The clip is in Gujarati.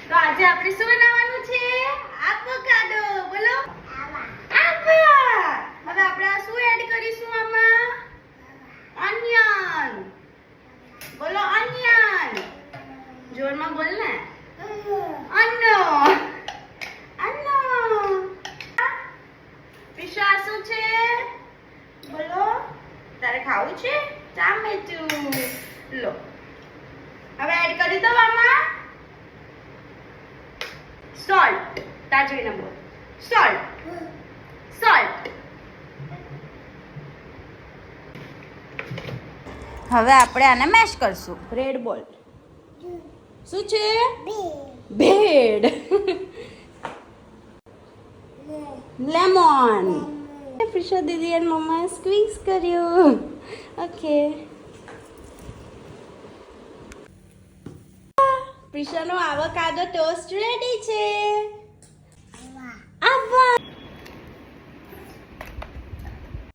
તો આજે આપણે શું બનાવવાનું છે? આવોકાડો. બોલો. આવા. હવે આપણે આ શું એડ કરીશું આમાં? ઓનિયન. બોલો ઓનિયન. જોરમાં બોલ ને. અન્નો. અન્નો. પ્રિશા શું છે? બોલો. તારે ખાવું છે? ટામેટું. લો. હવે એડ કરી દો આમાં સોલ્ટ. તાજવીને બોલ. સોલ્ટ. સોલ્ટ. હવે આપણે આને મેશ કરશું. બ્રેડ બોલ. શું છે? બેડ. લેમન. પ્રિશા દીદી અને મમ્માએ સ્ક્વીઝ કર્યું. ઓકે. પ્રિશાનો આવોકાડો ટોસ્ટ રેડી છે.